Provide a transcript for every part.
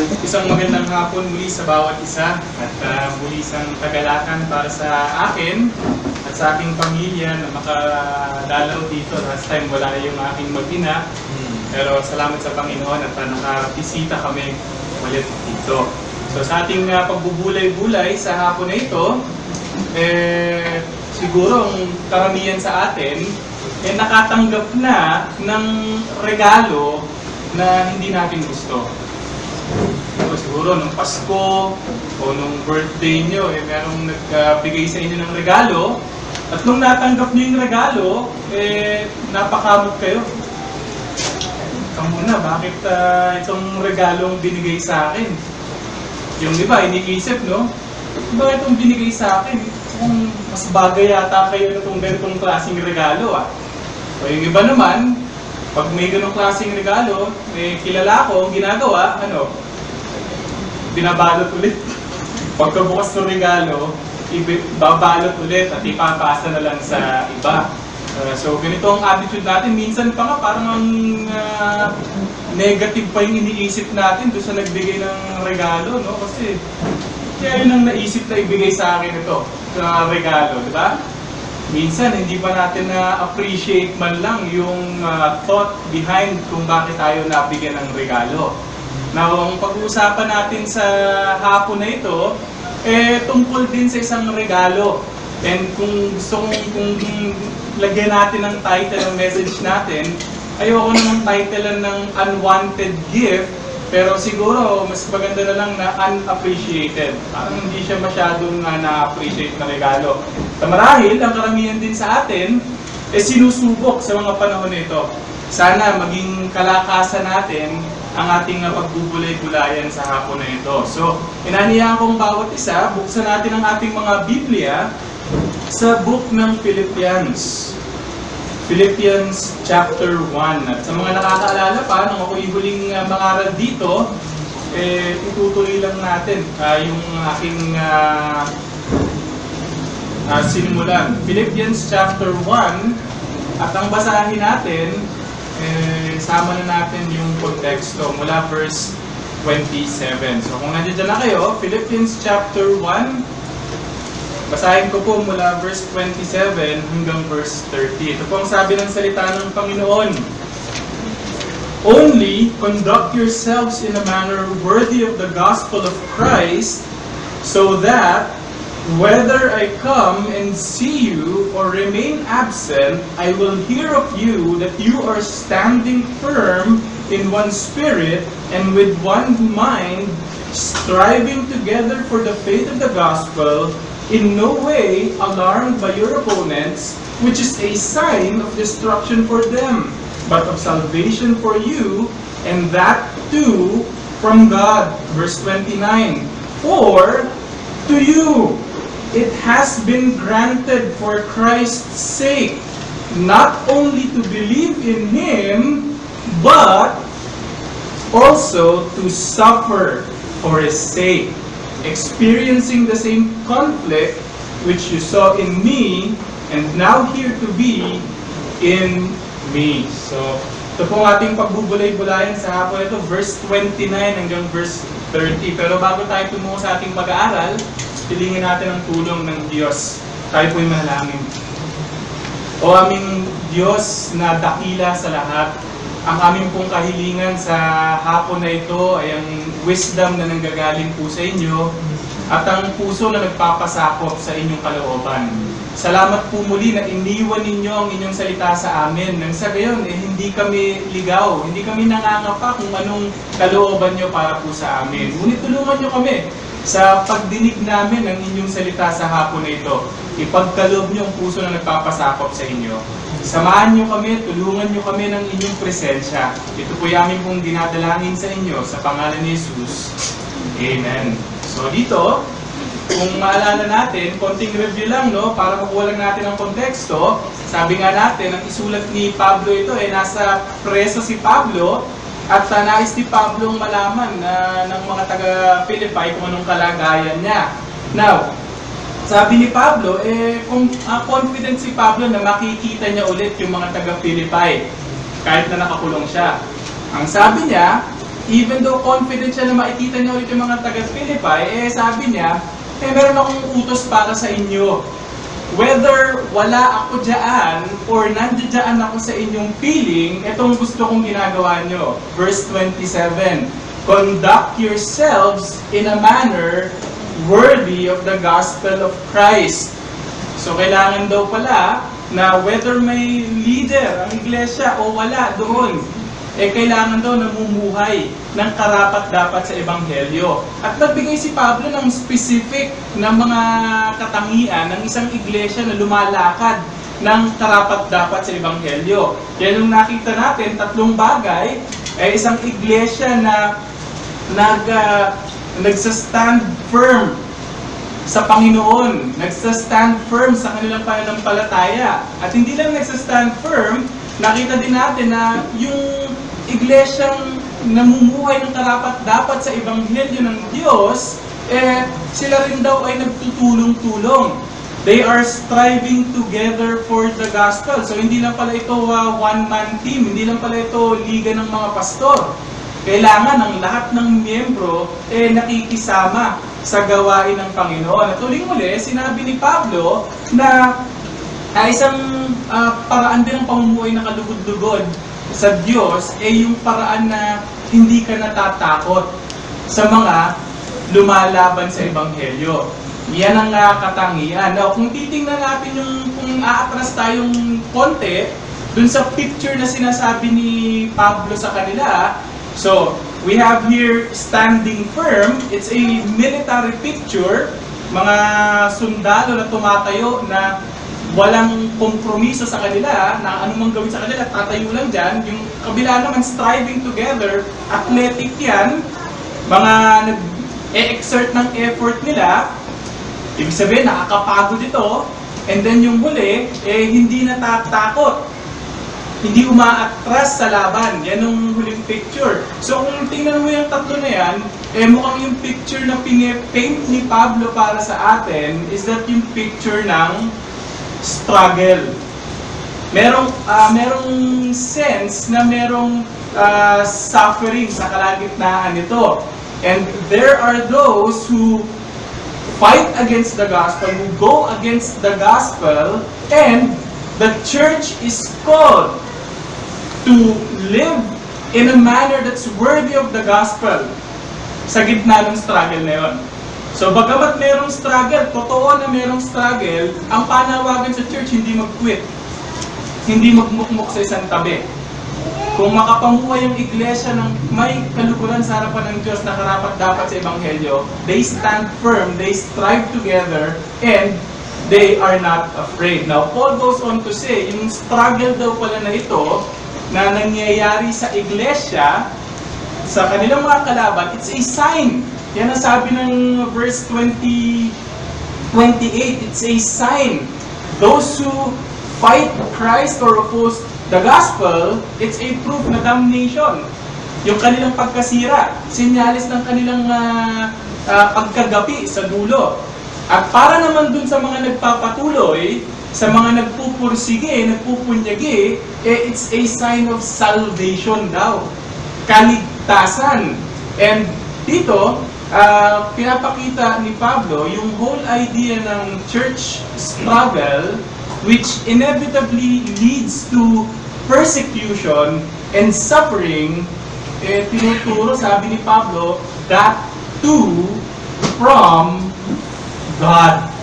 Isang magandang hapon muli sa bawat isa at muli isang tagalatan para sa akin at sa aking pamilya na makadalaw dito. Last time wala yung aking mag-ina, pero salamat sa Panginoon at nakabisita kami ulit dito. So sa ating pagbubulay-bulay sa hapon na ito, siguro ang karamihan sa atin nakatanggap na ng regalo na hindi natin gusto. So, siguro nung Pasko o nung birthday nyo, merong nagbigay sa inyo ng regalo at nung natanggap nyo yung regalo, napakamot kayo. Kamuna, bakit itong regalong binigay sa akin? Yung iba, iniisip, no? Bakit itong binigay sa akin? Kung mas bagay yata kayo na itong ganitong klaseng regalo, O yung iba naman, pag may ganong klaseng regalo, kilala ko, ginagawa, binabalot ulit. Pagkabukas ng regalo, babalot ulit at ipapasa na lang sa iba. So ganito ang attitude natin. Minsan pa nga parang negative pa yung iniisip natin doon sa nagbigay ng regalo, no? Kasi kaya yun ang naisip na ibigay sa akin ito, sa regalo, di ba? Minsan, hindi pa natin na-appreciate man lang yung thought behind kung bakit tayo nabigyan ng regalo. Now, ang pag-uusapan natin sa hapon na ito, tungkol din sa isang regalo. And kung gusto kong lagyan natin ng title ng message natin, ayoko namang title ng unwanted gift, pero siguro, mas maganda na lang na unappreciated. Parang hindi siya masyadong na-appreciate na regalo. Marahil, ang karamihan din sa atin, sinusubok sa mga panahon nito. Sana maging kalakasan natin ang ating pagbubulay-bulayan sa hapon na ito. So, inaniyaan kong bawat isa, buksan natin ang ating mga Biblia sa book ng Philippians. Philippians chapter 1. At sa mga nakakaalala pa, nung ako'y huling mangaral dito, itutuloy lang natin yung aking sinimulan. Philippians chapter 1, at ang basahin natin, sama na natin yung konteksto mula verse 27. So kung nandiyan na kayo, Philippians chapter 1, basahin ko po mula verse 27 hanggang verse 30. Ito po ang sabi ng salita ng Panginoon. Only conduct yourselves in a manner worthy of the gospel of Christ, so that whether I come and see you or remain absent, I will hear of you that you are standing firm in one spirit and with one mind, striving together for the faith of the gospel, in no way alarmed by your opponents, which is a sign of destruction for them, but of salvation for you, and that too from God. Verse 29, For to you it has been granted for Christ's sake, not only to believe in Him, but also to suffer for His sake, experiencing the same conflict which you saw in me, and now here to be in me. So, ito po ang ating pagbubulay-bulayan sa hapon ito, verse 29 hanggang verse 30. Pero bago tayo tumungo sa ating pag-aaral, pilingin natin ang tulong ng Diyos. Tayo po'y manalangin. O aming Diyos na dakila sa lahat, ang aming pong kahilingan sa hapon na ito ay ang wisdom na nanggagaling po sa inyo at ang puso na nagpapasakop sa inyong kalooban. Salamat po muli na iniwan ninyo ang inyong salita sa amin. Nang sa gayon, hindi kami ligaw, hindi kami nangangapa kung anong kalooban nyo para po sa amin. Ngunit tulungan nyo kami sa pagdinig namin ng inyong salita sa hapon na ito. Ipagkaloob nyo ang puso na nagpapasakop sa inyo. Samahan nyo kami, tulungan nyo kami ng inyong presensya. Ito po yung pong dinadalangin sa inyo sa pangalan ni Jesus. Amen. So dito, kung maalala natin, konting review lang, no, para makuha lang natin ang konteksto. Sabi nga natin, ang isulat ni Pablo ito, nasa preso si Pablo, at nais ni Pablo malaman ng mga taga-Philippi kung anong kalagayan niya. Now, sabi ni Pablo, confident si Pablo na makikita niya ulit yung mga taga-Philippi kahit na nakakulong siya. Ang sabi niya, even though confident siya na makikita niya ulit yung mga taga-Philippi, sabi niya, meron akong utos para sa inyo. Whether wala ako dyan or nandiyan ako sa inyong piling, itong gusto kong ginagawa nyo. Verse 27, conduct yourselves in a manner worthy of the gospel of Christ. So kailangan daw pala na whether may leader ang iglesia o wala doon, kailangan daw namumuhay ng karapat-dapat sa Ebanghelyo. At nagbigay si Pablo ng specific na mga katangian ng isang iglesia na lumalakad ng karapat-dapat sa Ebanghelyo. Yan yung nakita natin, 3 bagay, isang iglesia na nagsastand firm sa Panginoon, nagsastand firm sa kanilang pananampalataya. At hindi lang nagsastand firm, nakita din natin na yung iglesyang namumuhay ng karapat-dapat sa Ebanghelyo ng Diyos, sila rin daw ay nagtutulong-tulong. They are striving together for the gospel. So hindi lang pala ito one-man team, hindi lang pala ito liga ng mga pastor. Kailangan ang lahat ng miyembro nakikisama sa gawain ng Panginoon. At uling-uli, sinabi ni Pablo na isang paraan din ng pamumuhay na kalugod-lugod sa Diyos yung paraan na hindi ka natatakot sa mga lumalaban sa Ebanghelyo. Yan ang katangian. Now, kung titingnan natin kung aatras tayong konti, dun sa picture na sinasabi ni Pablo sa kanila, so, we have here standing firm. It's a military picture. Mga sundalo na tumatayo na walang kompromiso sa kanila, na anumang gawin sa kanila, tatayo lang dyan. Yung kabila naman, striving together, athletic yan, mga nag-exert ng effort nila, ibig sabihin, nakakapagod ito, and then yung huli, hindi natatakot, hindi umaatras sa laban. Yan yung huling picture. So kung tingnan mo yung tatlo na yan, mukhang yung picture na pine-paint ni Pablo para sa atin is that yung picture ng struggle. Merong sense na merong suffering sa kalagitnaan nito. And there are those who fight against the gospel, who go against the gospel, and the church is called to live in a manner that's worthy of the gospel sa gitna ng struggle na yun. So, bagamat merong struggle, totoo na merong struggle, ang panawagan sa church, hindi mag-quit. Hindi magmukmuk sa isang tabi. Kung makapamuhay yung iglesia ng may kaluguran sa harapan ng Diyos na karapat-dapat sa Ebanghelyo, they stand firm, they strive together, and they are not afraid. Now, Paul goes on to say, yung struggle daw pala na ito, na nangyayari sa iglesia, sa kanilang mga kalaban, it's a sign. Yan ang sabi ng verse 28, it's a sign. Those who fight Christ or oppose the gospel, it's a proof na damnation. Yung kanilang pagkasira, sinyalis ng kanilang pagkagapi sa dulo. At para naman dun sa mga nagpapatuloy, sa mga nagpupursige, nagpupunyagi, it's a sign of salvation daw. Kaligtasan. And dito, pinapakita ni Pablo yung whole idea ng church struggle, which inevitably leads to persecution and suffering. Tinuturo, sabi ni Pablo, that too from God.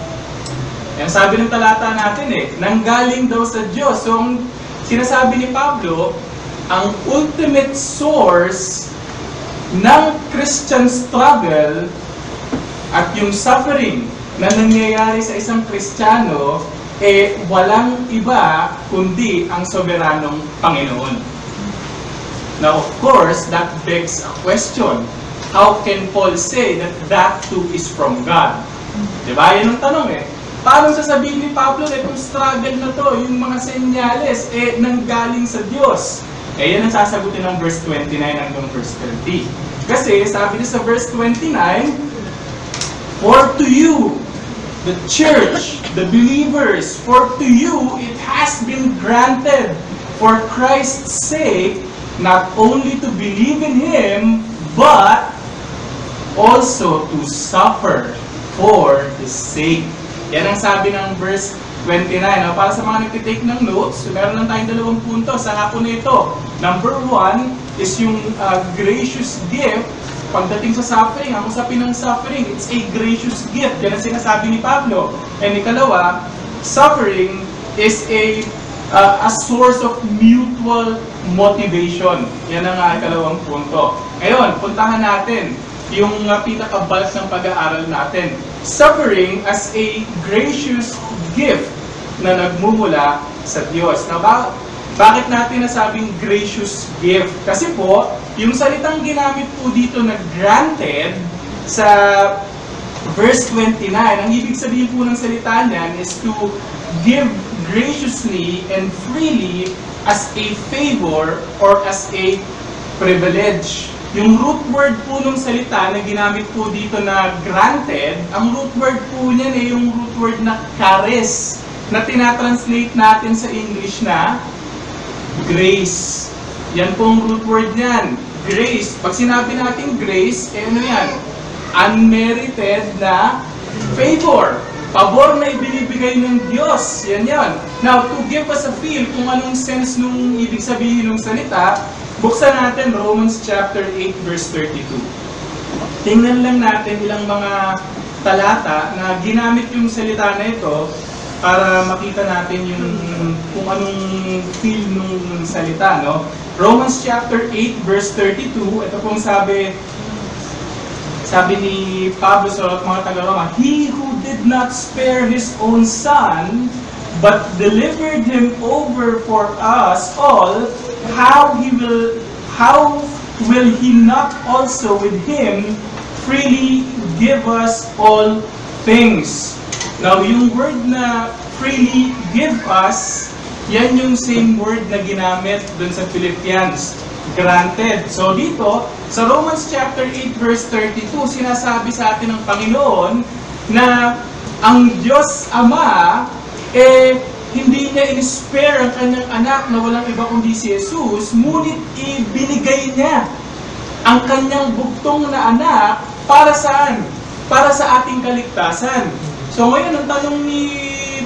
Yan sabi ng talata natin nanggaling daw sa Diyos. So, ang sinasabi ni Pablo, ang ultimate source ng Christian struggle at yung suffering na nangyayari sa isang Kristiyano, walang iba kundi ang soberanong Panginoon. Now, of course, that begs a question. How can Paul say that that too is from God? Diba? Yan ang tanong Paano sasabihin ni Pablo na itong struggle na to, yung mga senyales, nanggaling sa Diyos? Yan ang sasagutin ng verse 29 hanggang verse 30. Kasi, sabi niya sa verse 29, for to you, the church, the believers, for to you it has been granted for Christ's sake, not only to believe in Him, but also to suffer for His sake. Yan ang sabi ng verse 29. No? Para sa mga nagtitake ng notes, meron lang tayong dalawang punto sa hapon na ito. Number 1 is yung gracious gift. Pagdating sa suffering, ang usapin ng suffering, it's a gracious gift. Yan ang sinasabi ni Pablo. And ikalawa, suffering is a source of mutual motivation. Yan ang ikalawang punto. Ngayon, puntahan natin yung pinakabalak ng pag-aaral natin. Suffering as a gracious gift na nagmumula sa Diyos. Now, bakit natin nasabing gracious gift? Kasi po, yung salitang ginamit po dito na granted sa verse 29, ang ibig sabihin po ng salita niyan is to give graciously and freely as a favor or as a privilege. Yung root word po ng salita na ginamit po dito na granted, ang root word po niyan yung root word na charis, na tinatranslate natin sa English na grace. Yan po ang root word niyan. Grace. Pag sinabi natin grace, ano yan? Unmerited na favor. Pabor na ibinibigay ng Diyos. Yan yan. Now, to give us a feel kung anong sense nung ibig sabihin ng salita, buksan natin Romans chapter 8 verse 32. Tingnan lang natin ilang mga talata na ginamit yung salita na ito para makita natin yung kung anong feel nung salita, no? Romans chapter 8 verse 32, ito pong sabi ni Pablo sa mga taga-Roma, He who did not spare His own Son, but delivered Him over for us all, how will He not also with Him freely give us all things? Now, yung word na freely give us, yan yung same word na ginamit dun sa Philippians, granted. So dito, sa Romans chapter 8 verse 32, sinasabi sa atin ng Panginoon na ang Diyos Ama, hindi niya in-spare ang kanyang anak na walang iba kundi si Jesus, ngunit ibinigay niya ang kanyang bugtong na anak para saan? Para sa ating kaligtasan. So ngayon, ang tanong ni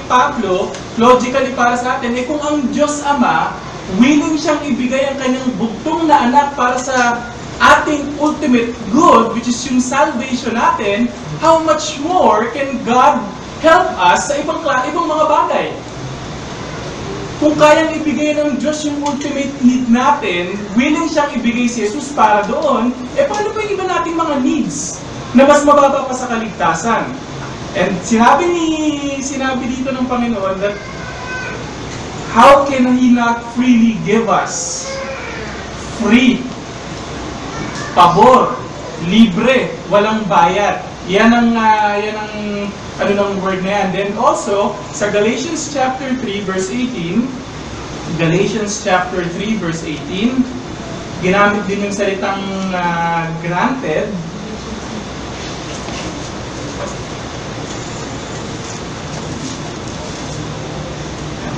Pablo, logically para sa atin, kung ang Diyos Ama, willing siyang ibigay ang kanyang bugtong na anak para sa ating ultimate good, which is yung salvation natin, how much more can God help us sa ibang mga bagay? Kung kayang ibigay ng Diyos yung ultimate need natin, willing siyang ibigay si Jesus para doon, paano pa yung iba nating mga needs na mas mababa pa sa kaligtasan? And sinabi dito ng Panginoon that how can He not freely give us? Free. Pabor. Libre. Walang bayad. Yan ang ano ng word na yan. Then also, sa Galatians chapter 3 verse 18, Galatians chapter 3 verse 18, ginamit din yung salitang granted.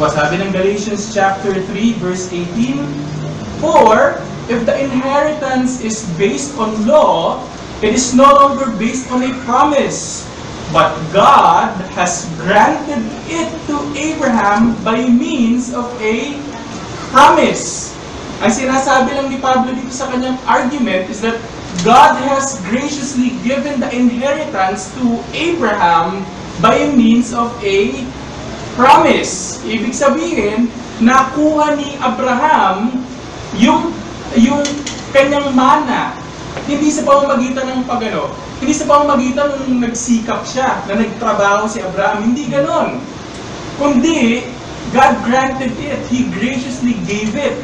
Sabi ng Galatians chapter 3 verse 18, For if the inheritance is based on law, it is no longer based on a promise, but God has granted it to Abraham by means of a promise. Ang sinasabi lang ni Pablo dito sa kanyang argument is that God has graciously given the inheritance to Abraham by means of a promise. Ibig sabihin, nakuha ni Abraham yung kanyang mana. Hindi sa pamamagitan ng pagano. Hindi sa pamamagitan ng nagsikap siya, na nagtrabaho si Abraham. Hindi ganon. Kundi, God granted it. He graciously gave it.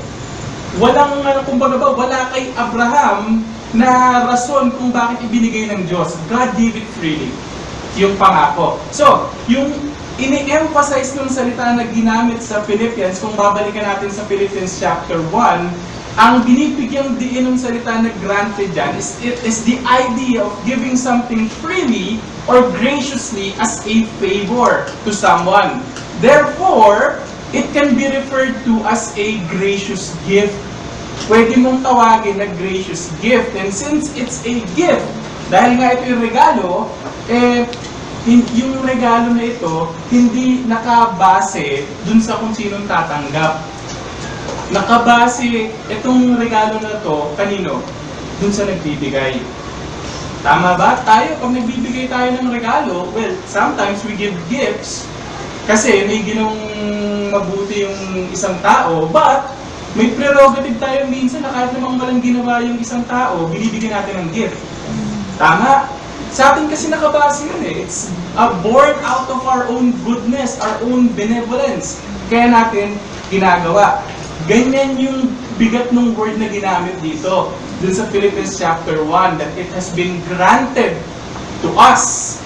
Walang, kumbaga ba, wala kay Abraham na rason kung bakit ibinigay ng Diyos. God gave it freely. Yung pangako. So, yung ini-emphasize ng salita na ginamit sa Philippians, kung babalikan natin sa Philippians chapter 1, ang binibigyang diin ng salita na granted dyan is the idea of giving something freely or graciously as a favor to someone. Therefore, it can be referred to as a gracious gift. pwede mong tawagin na gracious gift. And since it's a gift, dahil nga ito yung regalo, yung regalo na ito, hindi nakabase dun sa kung sinong tatanggap. Nakabase itong regalo na to, kanino? Dun sa nagbibigay. Tama ba? Tayo, pag nagbibigay tayo ng regalo, well, sometimes we give gifts kasi may ginawang mabuti yung isang tao, but may prerogative tayo minsan na kahit namang walang ginawa yung isang tao, binibigyan natin ng gift. Tama? Sa atin kasi nakabase yun eh. It's born out of our own goodness, our own benevolence. Kaya natin ginagawa. Ganyan yung bigat ng word na ginamit dito. Dun sa Philippians chapter 1, that it has been granted to us.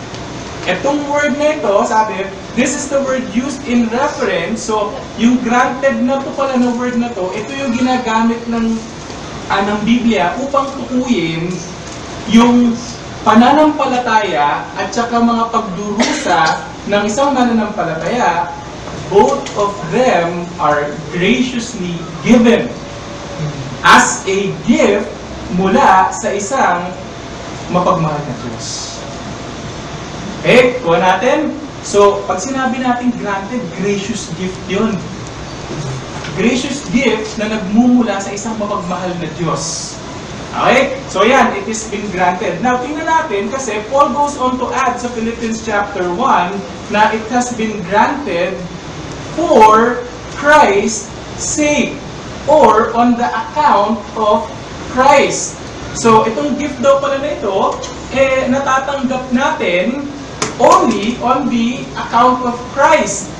Etong word na ito, sabi, this is the word used in reference. So, yung granted na to pala na word na to, ito yung ginagamit ng Biblia upang tukuyin yung pananampalataya at saka mga pagdurusa ng isang mananampalataya. Both of them are graciously given as a gift mula sa isang mapagmahal na Diyos. Okay, kuha natin. So, pag sinabi natin granted, gracious gift yun. Gracious gift na nagmumula sa isang mapagmahal na Diyos. Okay? So yan, it is been granted. Now, tingnan natin kasi Paul goes on to add sa Philippians chapter 1 na it has been granted for Christ's sake or on the account of Christ. So, itong gift daw pala na ito, natatanggap natin only on the account of Christ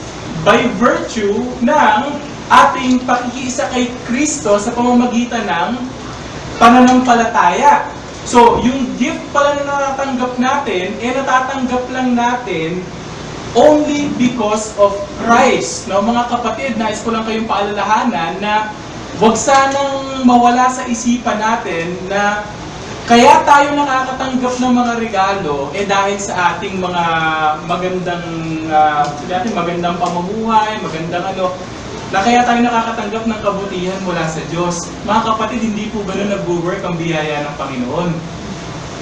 by virtue ng ating pakikiisa kay Kristo sa pamamagitan ng pananampalataya. So, yung gift pala na natatanggap natin, natatanggap lang natin only because of Christ. No, mga kapatid, nais ko lang kayong paalalahanan na huwag sanang mawala sa isipan natin na kaya tayo nakakatanggap ng mga regalo dahil sa ating mga magandang pamumuhay, magandang na kaya tayo nakakatanggap ng kabutihan mula sa Diyos. Mga kapatid, hindi po ganun nag-work ang biyaya ng Panginoon.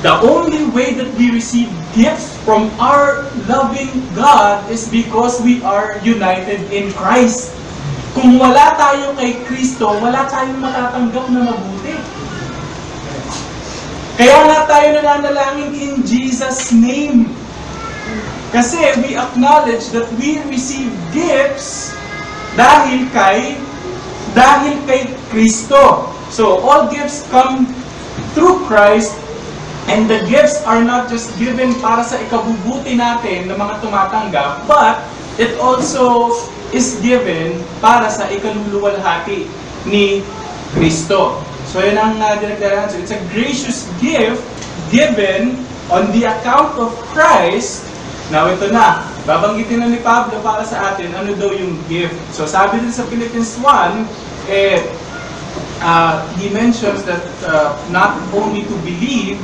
The only way that we receive gifts from our loving God is because we are united in Christ. Kung wala tayo kay Kristo, wala tayong matatanggap na mabuti. Kaya nga tayo nananalangin in Jesus' name. Kasi we acknowledge that we receive gifts dahil kay Kristo. So, all gifts come through Christ, and the gifts are not just given para sa ikabubuti natin ng mga tumatanggap, but it also is given para sa ikaluluwalhati ni Kristo. So, yun ang dinagdalahan. So, it's a gracious gift given on the account of Christ. Now, ito na. Babanggitin na ni Pablo para sa atin ano daw yung gift. So, sabi din sa Philippians 1, he mentions that not only to believe,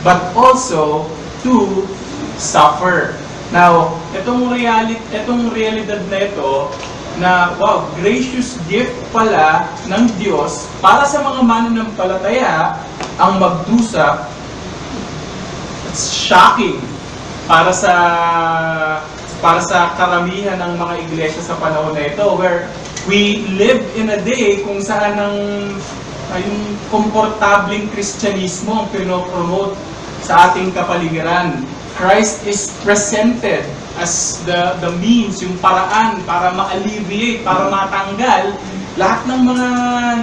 but also to suffer. Now, itong realidad na ito, na wow, gracious gift pala ng Diyos para sa mga mananampalataya ang magdusa. It's shocking para sa karamihan ng mga iglesia sa panahon na ito, where we live in a day kung saan yung komportableng Kristyanismo ang pinopromote sa ating kapaligiran. Christ is presented as the means, yung paraan para ma-alleviate, para matanggal lahat ng mga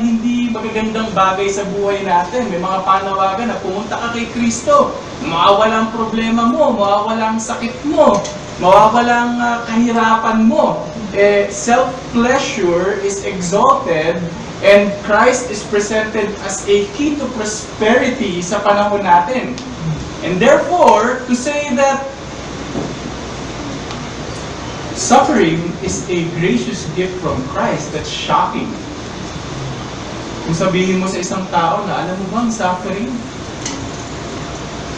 hindi magagandang bagay sa buhay natin. May mga panawagan na pumunta ka kay Kristo, mawawala ang problema mo, mawawala ang sakit mo, mawawala ang kahirapan mo. Self-pleasure is exalted, and Christ is presented as a key to prosperity sa panahon natin. And therefore, to say that suffering is a gracious gift from Christ, that's shocking. Kung sabihin mo sa isang tao na, alam mo bang suffering?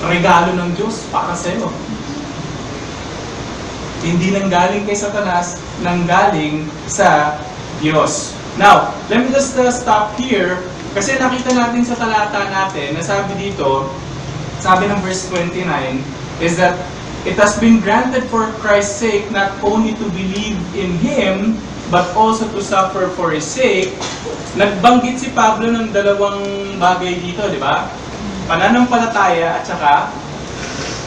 Regalo ng Diyos para sa'yo. Hindi nanggaling kay Satanas, nanggaling sa Diyos. Now, let me just stop here, Kasi nakita natin sa talata natin, na sabi dito, sabi ng verse 29, is that it has been granted for Christ's sake not only to believe in Him, but also to suffer for His sake. Nagbanggit si Pablo ng dalawang bagay dito, di ba? Pananampalataya at saka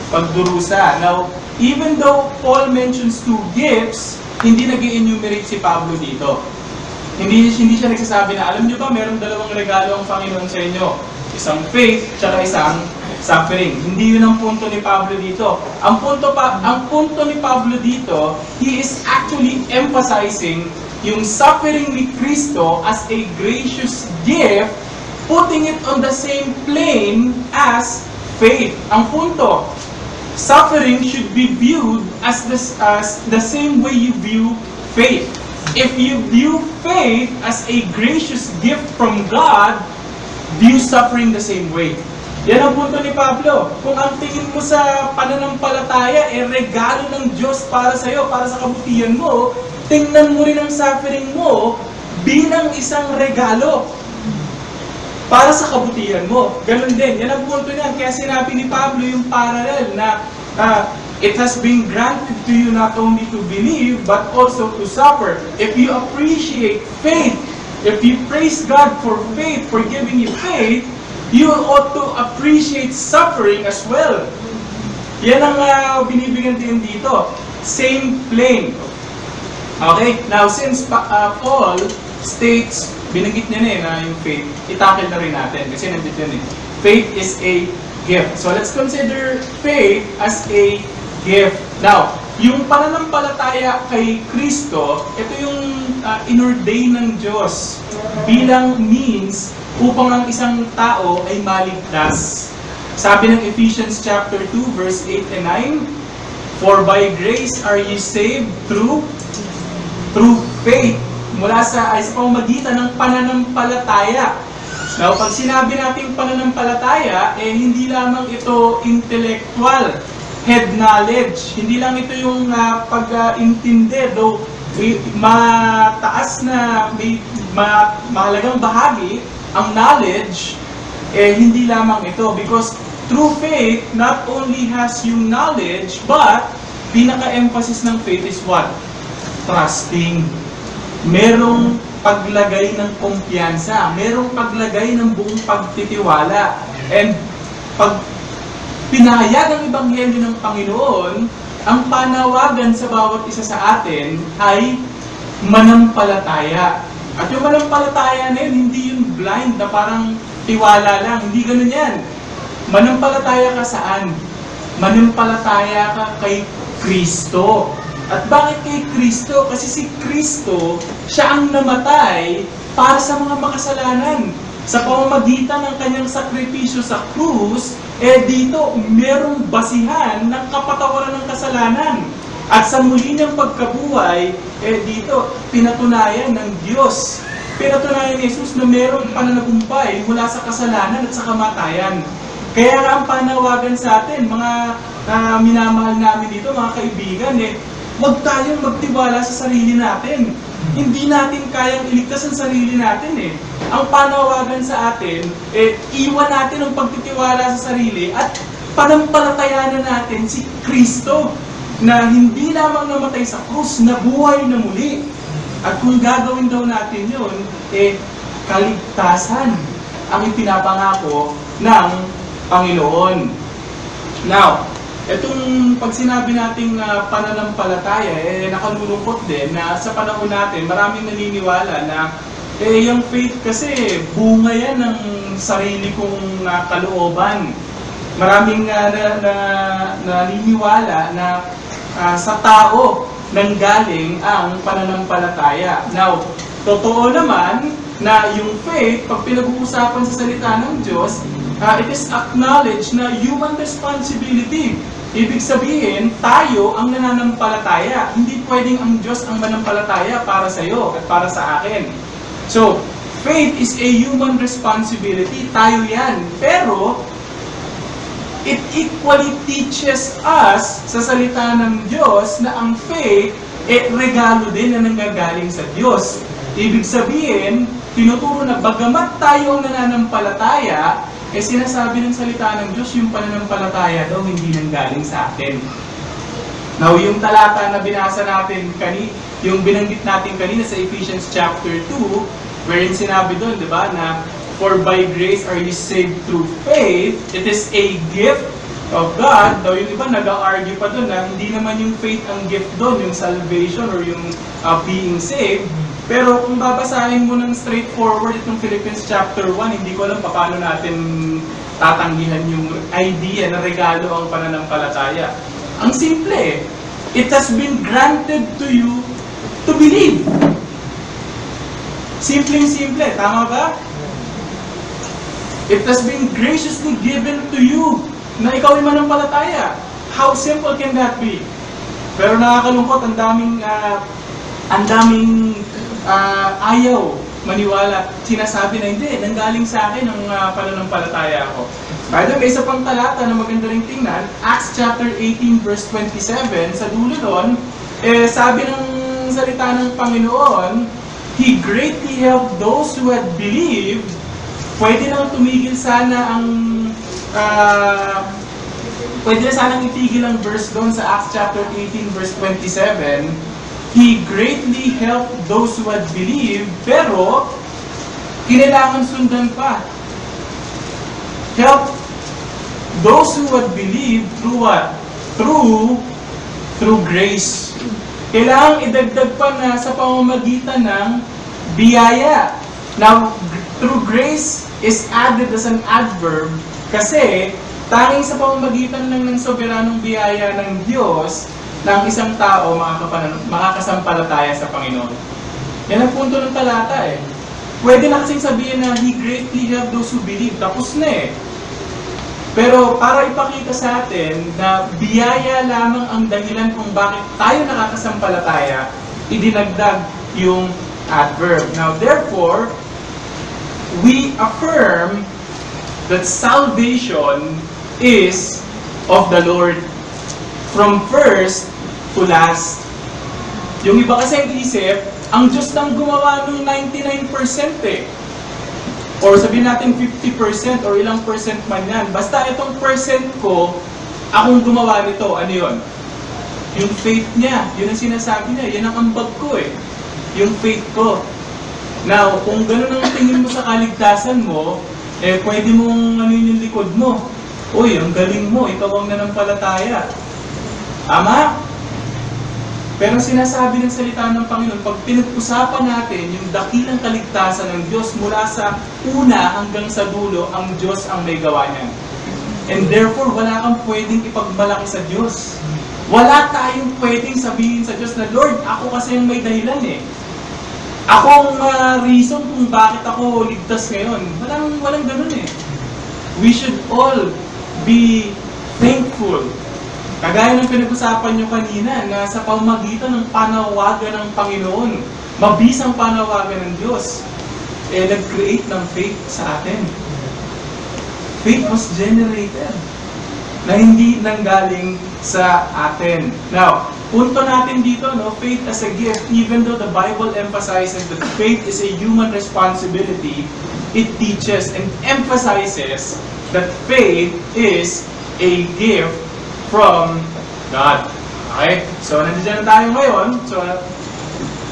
pagdurusa. Now, even though Paul mentions two gifts, hindi nag-enumerate si Pablo dito. Hindi siya nagsasabi na, alam nyo ba, merong dalawang regalo ang Panginoon sa inyo. Isang faith, tsaka isang suffering. Hindi yun ang punto ni Pablo dito. Ang punto ni Pablo dito, he is actually emphasizing yung suffering ni Kristo as a gracious gift, putting it on the same plane as faith. Ang punto, suffering should be viewed as the same way you view faith. If you view faith as a gracious gift from God, view suffering the same way. Yan ang punto ni Pablo. Kung ang tingin mo sa pananampalataya, regalo ng Diyos para sa iyo, para sa kabutihan mo, tingnan mo rin ang suffering mo bilang isang regalo para sa kabutihan mo. Ganun din. Yan ang punto niya. Kaya sinabi ni Pablo yung parallel na it has been granted to you not only to believe, but also to suffer. If you appreciate faith, if you praise God for faith, for giving you faith, you ought to appreciate suffering as well. Yan ang binibigyan din dito. Same plane. Okay? Now, since Paul states, binanggit niya na yung faith, itakil na rin natin. Kasi nandito yun eh. Faith is a gift. So, let's consider faith as a gift. Now, yung pananampalataya kay Kristo, ito yung inordain ng Diyos bilang means upang ang isang tao ay maligtas. Sabi ng Ephesians chapter 2 verse 8 and 9, for by grace are ye saved through faith, mula sa pamamagitan ng pananampalataya. Now, pag sinabi natin pananampalataya, hindi lamang ito intellectual, head knowledge. Hindi lang ito yung pag-intindi, though mataas na, may mahalagang bahagi, ang knowledge, hindi lamang ito. Because through faith, not only has yung knowledge, but pinaka-emphasis ng faith is what? Trusting. Merong paglagay ng kumpiyansa, merong paglagay ng buong pagtitiwala. And pag pinahayag ang Ebanghelyo ng Panginoon, ang panawagan sa bawat isa sa atin ay manampalataya. At yung manampalataya na yun, hindi yun blind na parang tiwala lang. Hindi ganun yan. Manampalataya ka saan? Manampalataya ka kay Kristo. At bakit kay Kristo? Kasi si Kristo, siya ang namatay para sa mga makasalanan. Sa pamamagitan ng kanyang sakripisyo sa krus, dito merong basihan ng kapatawaran ng kasalanan. At sa muli niyang pagkabuhay, dito pinatunayan ng Diyos. Pinatunayan ni Jesus na merong pananagumpay mula sa kasalanan at sa kamatayan. Kaya nga ang panawagan sa atin, mga minamahal namin dito, mga kaibigan, huwag tayong magtiwala sa sarili natin. Hindi natin kayang iligtas ang sarili natin Ang panawagan sa atin, iwan natin ang pagtitiwala sa sarili at panampalatayanan natin si Kristo na hindi lamang namatay sa krus, nabuhay na muli. At kung gagawin daw natin yun, kaligtasan ang ipinapangako ng Panginoon. Now, itong pag sinabi nating pananampalataya, nakalulungkot din na sa panahon natin, maraming naniniwala na yung faith kasi bunga yan ng sarili kong kalooban. Maraming naniniwala na sa tao nanggaling ang pananampalataya. Now, totoo naman na yung faith, pag pinag-uusapan sa salita ng Diyos, it is acknowledged na human responsibility. Ibig sabihin, tayo ang nananampalataya. Hindi pwedeng ang Diyos ang manampalataya para sa iyo at para sa akin. So, faith is a human responsibility. Tayo yan. Pero, it equally teaches us sa salita ng Diyos na ang faith, regalo din na nanggagaling sa Diyos. Ibig sabihin, tinuturo na bagamat tayo ang nananampalataya, sinasabi ng salita ng Diyos, yung pananampalataya daw hindi nanggaling sa atin. Now, yung talata na binasa natin, yung binanggit natin kanina sa Ephesians chapter 2, wherein sinabi doon, di ba, na for by grace are you saved through faith, it is a gift of God. Daw yung iba nag-argue pa doon na hindi naman yung faith ang gift doon, yung salvation or yung being saved. Pero kung babasahin mo ng straightforward itong Philippians chapter 1, hindi ko alam paano natin tatanggihan yung idea na regalo ang pananampalataya. Ang simple, it has been granted to you to believe. Simpleng-simple, tama ba? It has been graciously given to you na ikaw ay manampalataya. How simple can that be? Pero nakakalungkot, ang daming ayaw maniwala. Sinasabi na hindi, nanggaling sa akin ang pananampalataya ko. By the way, isa pang talata na maganda rin tingnan, Acts chapter 18 verse 27, sa dulo doon, sabi ng salita ng Panginoon, He greatly helped those who had believed. Pwede nang tumigil sana ang pwede na sanang itigil ang verse doon sa Acts chapter 18 verse 27. He greatly helped those who had believed, pero kailangan sundan pa. Help those who had believed through what? Through grace. Kailangan idagdag pa na sa pamamagitan ng biyaya. Now, through grace is added as an adverb kasi tanging sa pamamagitan lang ng soberanong biyaya ng Diyos na ang isang tao makakasampalataya sa Panginoon. Yan ang punto ng talata eh. Pwede na kasing sabihin na He greatly helped those who believe. Tapos na eh. Pero para ipakita sa atin na biyaya lamang ang dahilan kung bakit tayo nakakasampalataya, idinagdag yung adverb. Now therefore, we affirm that salvation is of the Lord from first to last. Yung iba kasi ang isip, ang Diyos lang gumawa ng 99% eh. Or sabihin natin 50% or ilang percent man yan. Basta itong percent ko, akong gumawa nito. Ano yun? Yung faith niya. Yun ang sinasabi niya. Yan ang ambag ko eh. Yung faith ko. Now, kung gano'n ang tingin mo sa kaligtasan mo, pwede mong ano yung likod mo. Uy, ang galing mo. Ikaw ang nanampalataya. Tama? Pero sinasabi ng salita ng Panginoon, pag pinag-usapan natin yung dakilang kaligtasan ng Diyos mula sa una hanggang sa dulo, ang Diyos ang may gawa niyan. And therefore, wala kang pwedeng ipagmalaki sa Diyos. Wala tayong pwedeng sabihin sa Diyos na, Lord, ako kasi yung may dahilan eh. Ako ang reason kung bakit ako ligtas ngayon. Walang ganun eh. We should all be thankful. Kagaya ng pinag-usapan nyo kanina na sa pamamagitan ng panawagan ng Panginoon, mabisang panawagan ng Diyos, nag-create ng faith sa atin. Faith was generated na hindi nanggaling sa atin. Now, punto natin dito, no, faith as a gift, even though the Bible emphasizes that faith is a human responsibility, it teaches and emphasizes that faith is a gift from God. Okay? So, nandiyan na tayo ngayon. So,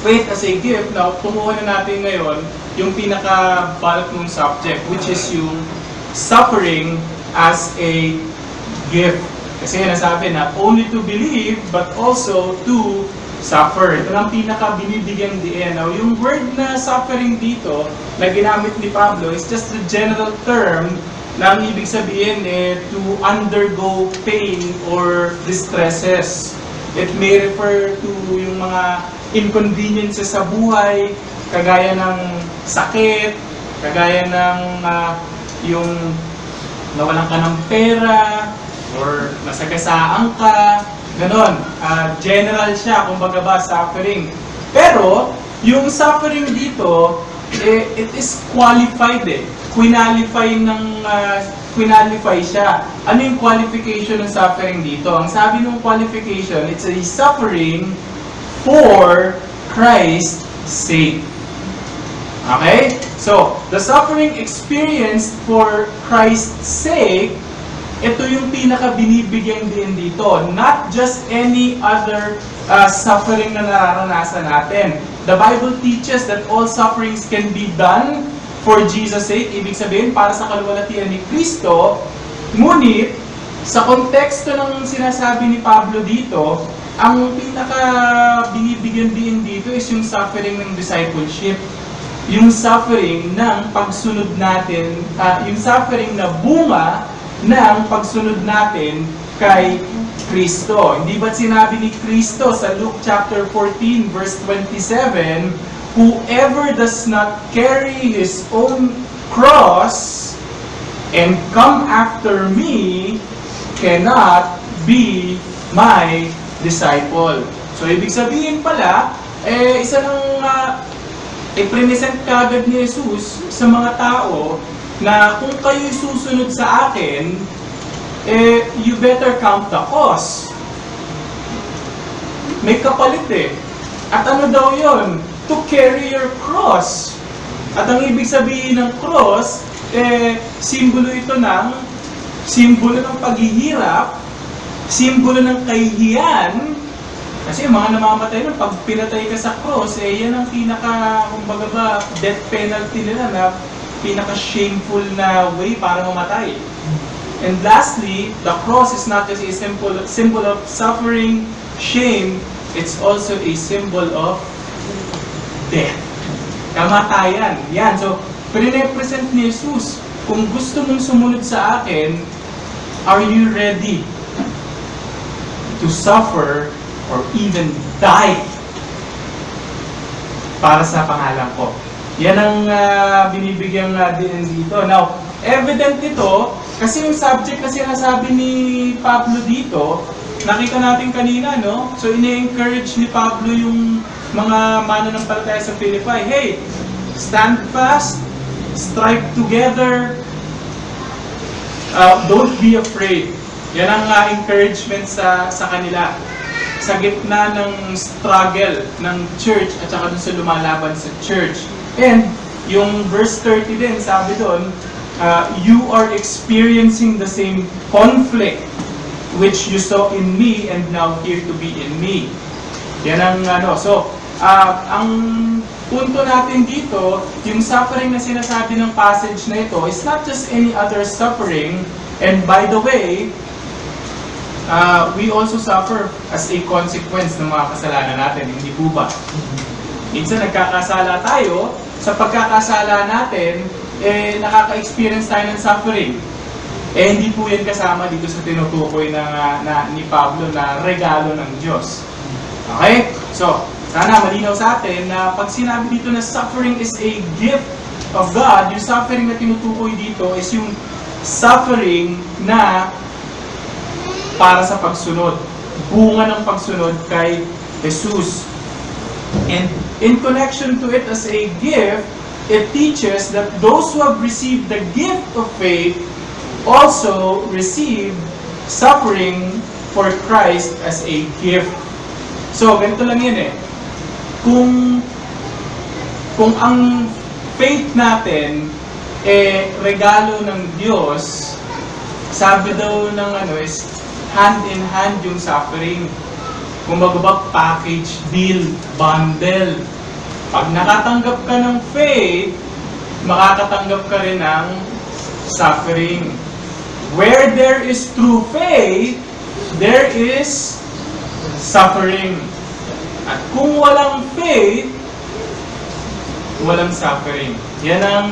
faith as a gift. Now, tumuha na natin ngayon yung pinaka-bulk ng subject, which is yung suffering as a gift. Kasi nasabi na only to believe, but also to suffer. Ito lang pinaka-binibigyang diin. Now, yung word na suffering dito, na ginamit ni Pablo, is just the general term na ang ibig sabihin to undergo pain or distresses. It may refer to yung mga inconveniences sa buhay, kagaya ng sakit, kagaya ng yung nawalan ka ng pera, or nasagasaan ka, ganon. General siya, kumbaga ba, suffering. Pero, yung suffering dito, it is qualified eh. Qualify siya. Ano yung qualification ng suffering dito? Ang sabi ng qualification, it's a suffering for Christ's sake. Okay? So, the suffering experienced for Christ's sake, ito yung pinaka-binibigyan din dito. Not just any other suffering na nararanasan natin. The Bible teaches that all sufferings can be done for Jesus' sake. Ibig sabihin, para sa kaluwalhatian ni Kristo. Ngunit, sa konteksto ng sinasabi ni Pablo dito, ang pinaka-binibigyan din dito is yung suffering ng discipleship. Yung suffering ng pagsunod natin, yung suffering na bunga ng pagsunod natin kay Kristo. Hindi ba't sinabi ni Kristo sa Luke chapter 14 verse 27, whoever does not carry his own cross and come after me cannot be my disciple. So, ibig sabihin pala, isa ng i-present kagad ni Jesus sa mga tao na kung kayo'y susunod sa akin, you better count the cost. May kapalit At ano daw yon? To carry your cross. At ang ibig sabihin ng cross, simbolo ito simbolo ng paghihirap, simbolo ng kahihiyan. Kasi mga namamatay nun, pag pinatay ka sa cross, yan ang kumbaga ba, death penalty nila na pinaka-shameful na way para mamatay. And lastly, the cross is not just a symbol of suffering, shame, it's also a symbol of death. Kamatayan. Yan. So, pinipresent ni Jesus, kung gusto mong sumunod sa akin, are you ready to suffer or even die para sa pangalan ko? Yan ang binibigyan din dito. Now, evident ito, kasi yung subject na sinasabi ni Pablo dito, nakita natin kanina, no? So, ini-encourage ni Pablo yung mga mananampalataya sa Philippi. Hey, stand fast, strive together, don't be afraid. Yan ang encouragement sa kanila. Sa gitna ng struggle ng church at saka dun sa lumalaban sa church. And yung verse 30 din, sabi doon, you are experiencing the same conflict which you saw in me and now here to be in me. Yan ang So, ang punto natin dito, yung suffering na sinasabi ng passage na ito is not just any other suffering. And by the way, we also suffer as a consequence ng mga kasalanan natin, hindi po ba? Minsan nagkakasala tayo, sa pagkakasala natin, nakaka-experience tayo ng suffering. Hindi po yan kasama dito sa tinutukoy ni Pablo na regalo ng Diyos. Okay? So, sana malinaw sa atin na pag sinabi dito na suffering is a gift of God, yung suffering na tinutukoy dito is yung suffering na para sa pagsunod. Bunga ng pagsunod kay Jesus. And in connection to it as a gift, it teaches that those who have received the gift of faith also receive suffering for Christ as a gift. So, ganito lang yan Kung ang faith natin regalo ng Diyos, sabi daw ng is hand in hand yung suffering. Kung ba package deal, bundle. Pag nakatanggap ka ng faith, makakatanggap ka rin ng suffering. Where there is true faith, there is suffering. At kung walang faith, walang suffering. Yan ang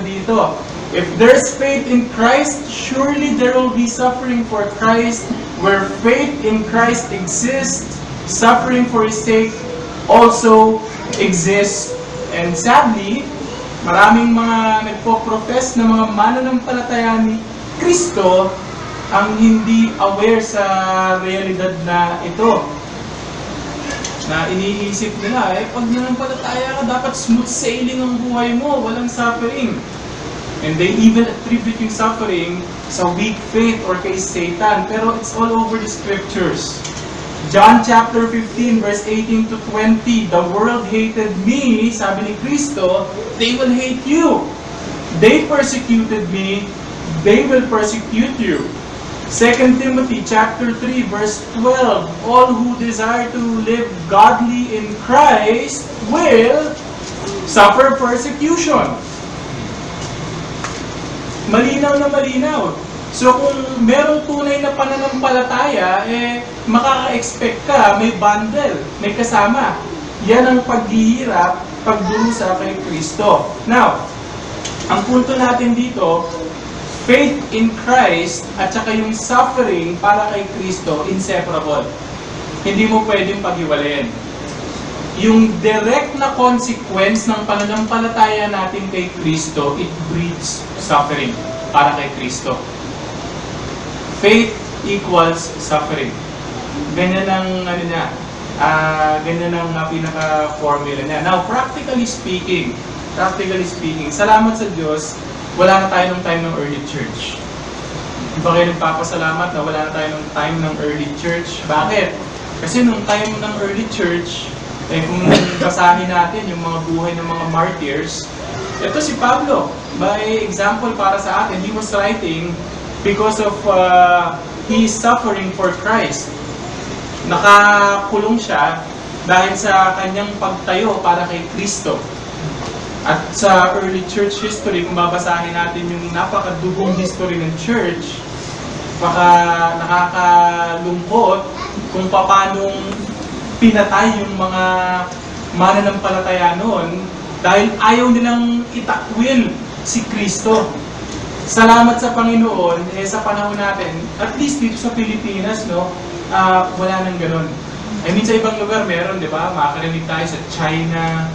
dito. If there's faith in Christ, surely there will be suffering for Christ. Where faith in Christ exists, suffering for His sake also exists. And sadly, maraming mga nagpo-profess na mga mananampalataya ni Kristo ang hindi aware sa realidad na ito. Na iniisip nila, pag nanampalataya ka, dapat smooth sailing ang buhay mo, walang suffering. And they even attribute yung suffering sa weak faith or kay Satan. Pero it's all over the scriptures. John chapter 15 verse 18 to 20, the world hated me, sabi ni Kristo, they will hate you. They persecuted me, they will persecute you. 2 Timothy chapter 3 verse 12, all who desire to live godly in Christ will suffer persecution. Malinaw na malinaw. So kung merong tunay na pananampalataya, makaka-expect ka, may bundle, may kasama. Yan ang paghihirap, pagdurusa kay Kristo. Now, ang punto natin dito, faith in Christ at saka yung suffering para kay Kristo, inseparable. Hindi mo pwedeng paghiwalayin. Yung direct na consequence ng pananampalataya natin kay Kristo, it breeds suffering para kay Kristo. Faith equals suffering. Ganyan ang ganyan ang pinaka-formula niya. Now, practically speaking, salamat sa Diyos, wala na tayo ng time ng early church. Di ba kayo nagpapasalamat na wala na tayo ng time ng early church? Bakit? Kasi nung time ng early church, kung basahin natin yung mga buhay ng mga martyrs, ito si Pablo, by example para sa atin, he was writing because of his suffering for Christ. Nakakulong siya dahil sa kanyang pagtayo para kay Kristo. At sa early church history, kung babasahin natin yung napakadugong history ng church, baka nakakalungkot kung paanong pinatay yung mga mananampalataya noon dahil ayaw nilang itakwil si Kristo. Salamat sa Panginoon, sa panahon natin, at least dito sa Pilipinas, wala nang ganun. I mean, sa ibang lugar meron, di ba? Makakarinig tayo sa China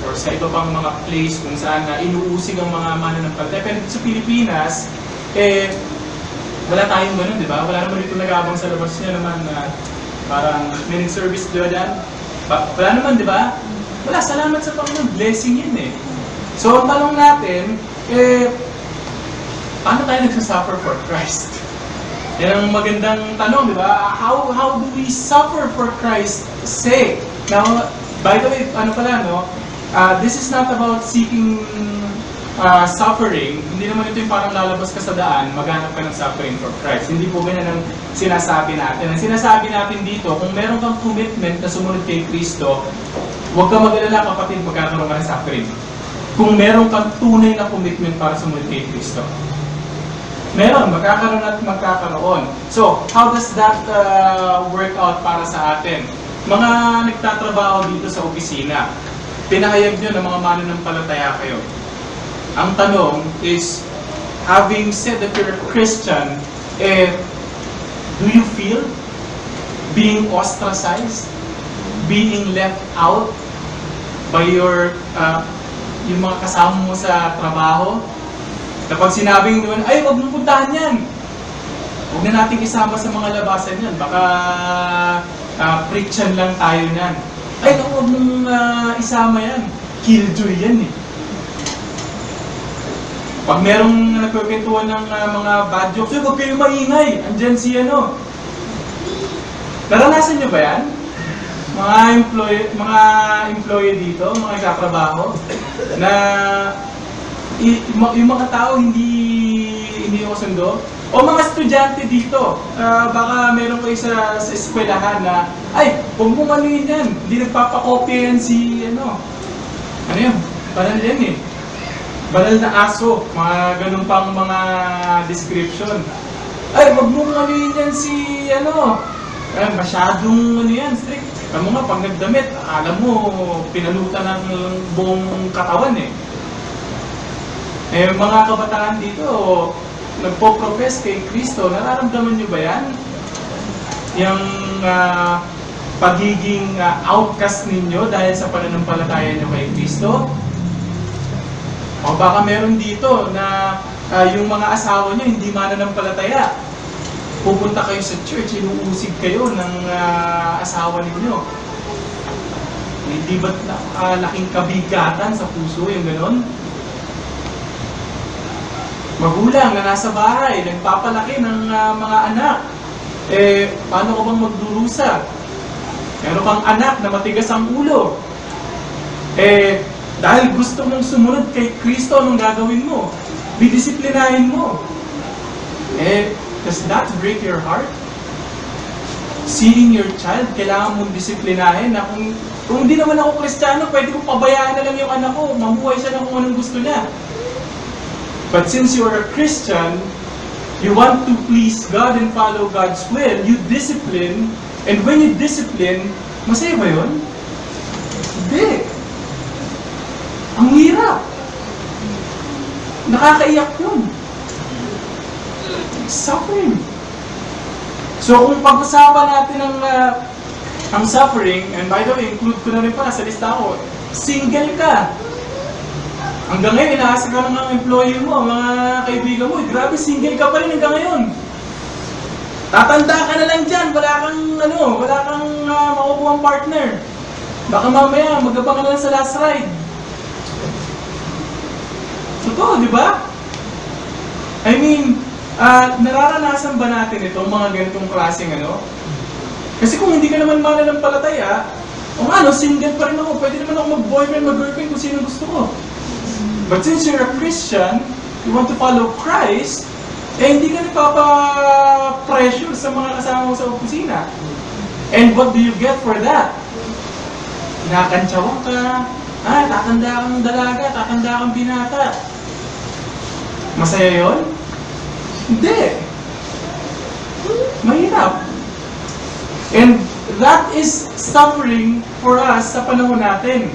or sa iba pang mga place kung saan inuusig ang mga mananampalataya. Pero dito sa Pilipinas, wala tayong ganun, di ba? Wala naman dito nag-aabang sa labas niya naman na parang meaning service, di ba dyan? Wala naman, di ba? Wala, salamat sa Panginoon. Blessing yun eh. So, ang tanong natin, paano tayo nagsasuffer for Christ? Yan ang magandang tanong, di ba? How do we suffer for Christ's sake? Now, by the way, this is not about seeking suffering. Hindi naman ito yung parang lalabas ka sa daan, maghanap ka ng suffering for Christ. Hindi po ganyan ang sinasabi natin. Ang sinasabi natin dito, kung meron kang commitment na sumunod kay Kristo, huwag ka mag-alala kapatid, magkakaroon ka ng suffering. Kung meron kang tunay na commitment para sumunod kay Kristo. Meron, magkakaroon at magkakaroon. So, how does that work out para sa atin? Mga nagtatrabaho dito sa opisina, pinahayag nyo na mga mananampalataya kayo. Ang tanong is, having said that you're a Christian, do you feel being ostracized? Being left out by yung mga kasama mo sa trabaho? Kapag sinabing doon, ay, huwag mong puntahan yan. Huwag na natin isama sa mga labasan yan. Baka preachan lang tayo yan. Ay, huwag mong isama yan. Killjoy yan eh. Pag merong nagkukwentuhan ng mga bad jokes, huwag kayo maingay. Andyan si ano. Naranasan nyo ba yan? Mga employee dito, mga katrabaho, na yung mga tao hindi ako sundo. O mga estudyante dito, baka meron kayo sa eskwelahan na, ay, huwag mong anuin yan. Hindi nagpapakopya yan si ano. Ano yun? Banal yan eh. Banal na aso, mga ganun pang mga description. Ay, wag mo anuin yan si, masyadong, strict. Alam mo nga, pag nagdamit, alam mo, pinalutan ng buong katawan eh. Mga kabataan dito, nagpo-profess kay Kristo, nararamdaman nyo ba yan? Yung pagiging outcast ninyo dahil sa pananampalataya nyo kay Kristo? O baka meron dito na yung mga asawa nyo hindi mananampalataya. Pupunta kayo sa church, inuusig kayo ng asawa ninyo. Hindi ba't laking kabigatan sa puso yung ganon? Magulang na nasa bahay, nagpapalaki ng mga anak. Paano ka bang magdurusa Meron kang anak na matigas ang ulo. Dahil gusto mong sumunod kay Kristo, anong gagawin mo? Didisiplinahin mo. Does that break your heart? Seeing your child, kailangan mong disiplinahin na kung hindi naman ako Kristiyano, pwede kong pabayaan na lang yung anak ko, mamuhay siya na kung anong gusto niya. But since you are a Christian, you want to please God and follow God's will, you discipline, and when you discipline, masaya ba yun? Hindi. Ang hirap. Nakakaiyak yun. Suffering. So kung pag-usapan natin ang suffering, and by the way, include ko na rin pala sa lista ko, single ka. Hanggang ngayon, inaasa ka ng mga employee mo, mga kaibigan mo, grabe, single ka pa rin hanggang ngayon. Tatanda ka na lang dyan, wala kang makukuhang partner. Baka mamaya, magabang ka na lang sa last ride. Totoo, di ba? I mean, nararanasan ba natin itong mga ganitong klaseng Kasi kung hindi ka naman mananampalataya, single pa rin ako, pwede naman ako mag-boyfriend, mag-girlfriend kung sino gusto ko. But since you're a Christian, you want to follow Christ, hindi ka nagpapa-pressure sa mga kasama mo sa opisina. And what do you get for that? Nakakantsawan ka, tatanda kang dalaga, tatanda kang binata. Masaya yun? Hindi. Mahirap. And that is suffering for us sa panahon natin.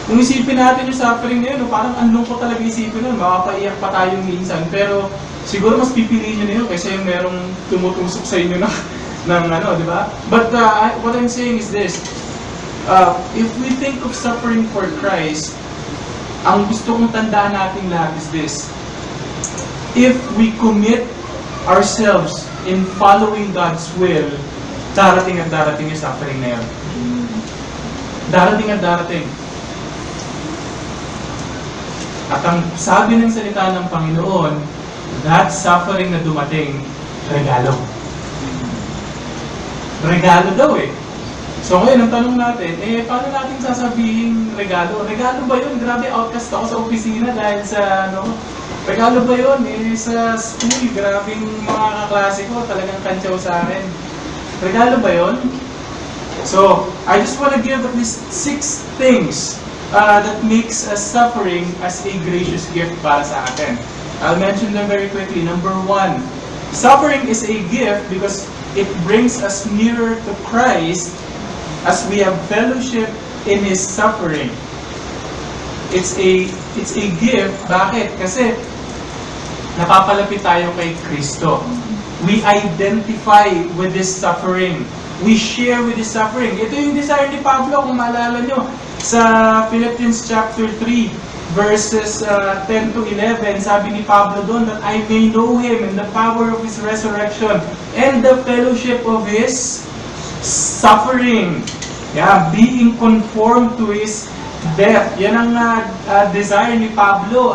Kung isipin natin yung suffering na yun, parang ang lungkot talaga isipin nun, makapaiyak pa tayo minsan. Pero siguro mas pipiliin nyo na yun kaysa yung merong tumutusok sa inyo di ba? But what I'm saying is this, if we think of suffering for Christ, ang gusto kong tandaan natin lahat is this. If we commit ourselves in following God's will, darating at darating yung suffering na yun. Darating at darating. At ang sabi ng salita ng Panginoon, that suffering na dumating, regalo. Regalo daw eh. So ngayon, ang tanong natin, paano natin sasabihin regalo? Regalo ba yun? Grabe, outcast ako sa opisina dahil sa regalo ba yun? Sa school, grabing mga kaklase ko, talagang kantsaw sa akin. Regalo ba yun? So, I just want to give at least 6 things that makes us suffering as a gracious gift para sa atin. I'll mention them very quickly. Number 1, suffering is a gift because it brings us nearer to Christ as we have fellowship in His suffering. It's a gift. Bakit? Kasi napapalapit tayo kay Kristo. We identify with His suffering. We share with His suffering. Ito yung desire ni Pablo, kung maalala nyo, sa Philippians chapter 3, verses 10 to 11, sabi ni Pablo doon that I may know Him and the power of His resurrection and the fellowship of His suffering. Being conformed to His death. Yan ang desire ni Pablo,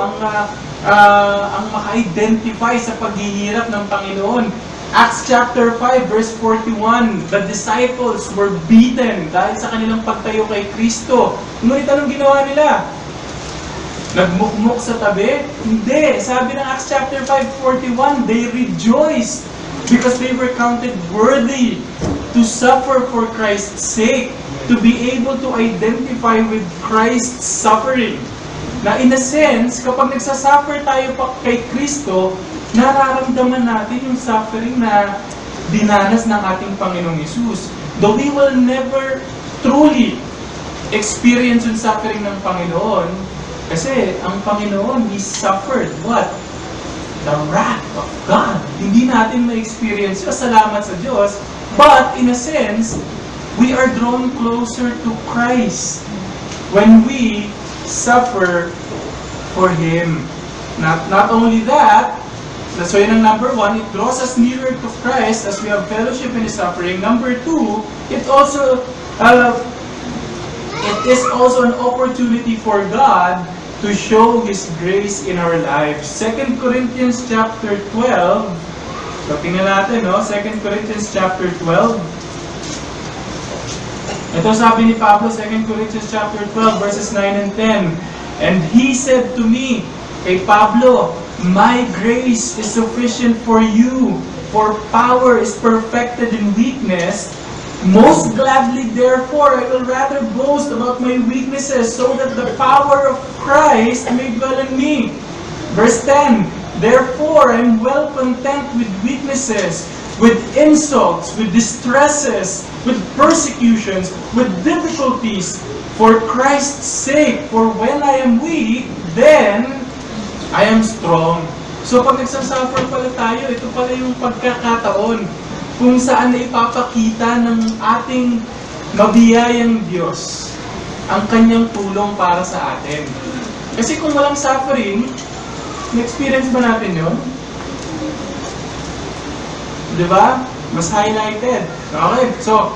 ang maka-identify sa paghihirap ng Panginoon. Acts chapter 5 verse 41, the disciples were beaten dahil sa kanilang pagtayo kay Kristo. Ngunit anong ginawa nila? Nagmukmuk sa tabi? Hindi. Sabi ng Acts chapter 5:41, they rejoiced because they were counted worthy to suffer for Christ's sake, to be able to identify with Christ's suffering. Na in a sense, kapag nagsasuffer tayo pa kay Kristo, nararamdaman natin yung suffering na dinanas ng ating Panginoong Hesus. Though we will never truly experience yung suffering ng Panginoon, kasi ang Panginoon, He suffered what? The wrath of God. Hindi natin ma-experience yun. Salamat sa Diyos. But in a sense, we are drawn closer to Christ when we suffer for Him. Not only that, so yun ang number 1, it draws us nearer to Christ as we have fellowship in His suffering. Number 2, it is also an opportunity for God to show His grace in our lives. 2 Corinthians chapter 12, so tingnan natin, 2 Corinthians chapter 12, Ito sabi ni Pablo, 2 Corinthians chapter 12, verses 9 and 10. And he said to me, kay Pablo, my grace is sufficient for you, for power is perfected in weakness. Most gladly, therefore, I will rather boast about my weaknesses, so that the power of Christ may dwell in me. Verse 10, therefore, I am well content with weaknesses, with insults, with distresses, with persecutions, with difficulties, for Christ's sake. For when I am weak, then I am strong. So pag nagsasuffer pala tayo, ito pala yung pagkakataon kung saan na ipapakita ng ating mabiyayang Diyos ang kanyang tulong para sa atin. Kasi kung walang suffering, na-experience ba natin yun? Diba? Mas highlighted. Okay, so,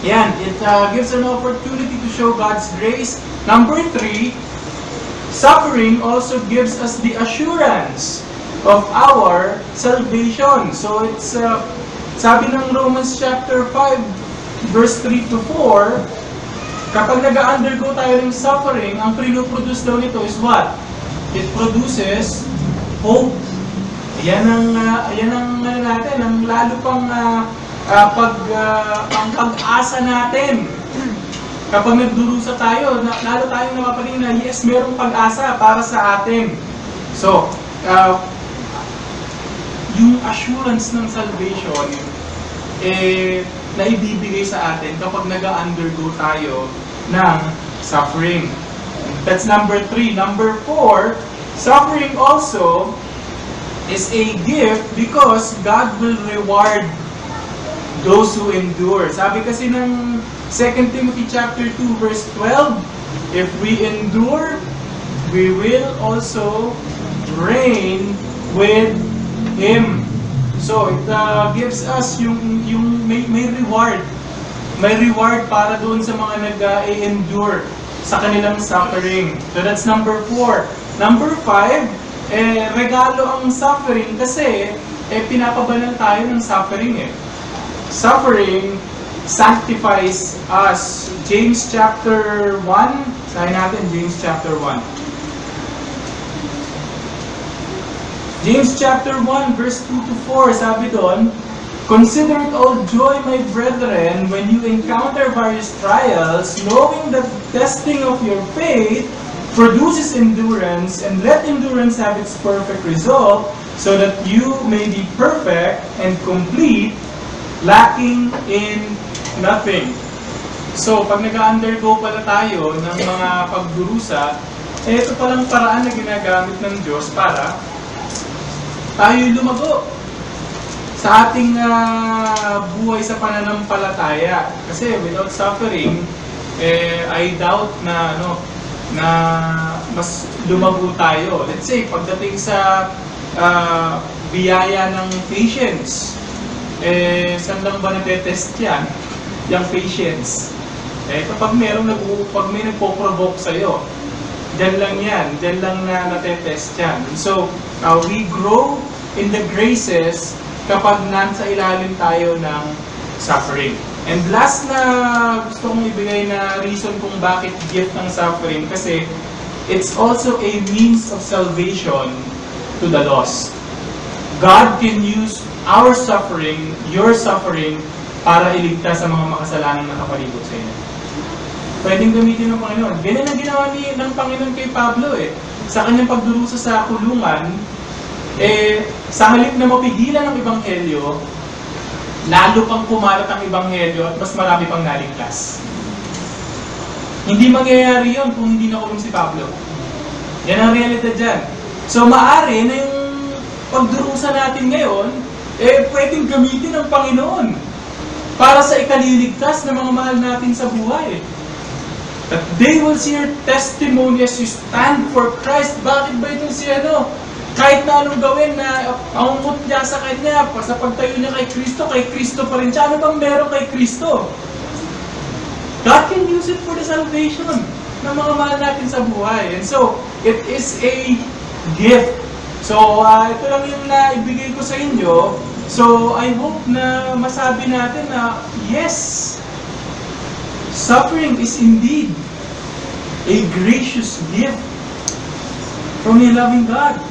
yan. It gives an opportunity to show God's grace. Number 3, suffering also gives us the assurance of our salvation. So, it's sabi ng Romans chapter 5, verse 3 to 4, kapag nag-undergo tayo ng suffering, ang pinoproduce daw nito is what? It produces hope. Yan ang natin, ang lalo pang ang pag-asa natin. Kapag nagdurusa tayo, lalo tayong napapaling na, yes, mayroong pag-asa para sa atin. So, yung assurance ng salvation na ibibigay sa atin kapag nag-undergo tayo ng suffering. That's number 3. Number 4, suffering also is a gift because God will reward those who endure. Sabi kasi ng 2 Timothy chapter 2 verse 12, if we endure, we will also reign with Him. So it gives us yung may reward. May reward para doon sa mga nag-endure sa kanilang suffering. So that's number 4. Number 5, regalo ang suffering kasi pinapabanal tayo ng suffering . Suffering sanctifies us. James chapter 1, sabi natin James chapter 1. James chapter 1 verse 2 to 4, sabi doon, consider it all joy, my brethren, when you encounter various trials, knowing that the testing of your faith produces endurance, and let endurance have its perfect result, so that you may be perfect and complete, lacking in nothing. So, pag nag-undergo pala tayo ng mga pagdurusa, ito palang paraan na ginagamit ng Diyos para tayo lumago sa ating buhay sa pananampalataya. Kasi without suffering, I doubt na na mas lumago tayo. Let's say, pagdating sa biyaya ng patience, saan lang ba natetest yan? Yung patience. Kapag may nagpo-provoke sa'yo, dyan lang yan. Dyan lang na natetest yan. So, we grow in the graces kapag nasa ilalim tayo ng suffering. And last na gusto kong ibigay na reason kung bakit gift ng suffering, kasi it's also a means of salvation to the lost. God can use our suffering, your suffering, para iligtas sa mga makasalanang nakapalibot sa inyo. Pwedeng gamitin ng Panginoon. Ganyan ang ginawa ng Panginoon kay Pablo . Sa kanyang pagdurusa sa kulungan, sa halip na mapigilan ang Ebanghelyo, lalo pang kumalat ang Ebanghelyo at mas marami pang naligtas. Hindi mangyayari yun kung hindi nakulong si Pablo. Yan ang realidad dyan. So maaari na yung pagdurusa natin ngayon, pwedeng gamitin ng Panginoon para sa ikaliligtas ng mga mahal natin sa buhay. That they will see your testimony as you stand for Christ. Bakit ba ito si kahit na anong gawin na maungot niya sa kanya, sa pagtayo niya kay Kristo pa rin siya. Ano bang meron kay Kristo? God can use it for the salvation ng mga mahal natin sa buhay. And so, it is a gift. So, ito lang yung naibigay ko sa inyo. So, I hope na masabi natin na, yes, suffering is indeed a gracious gift from a loving God.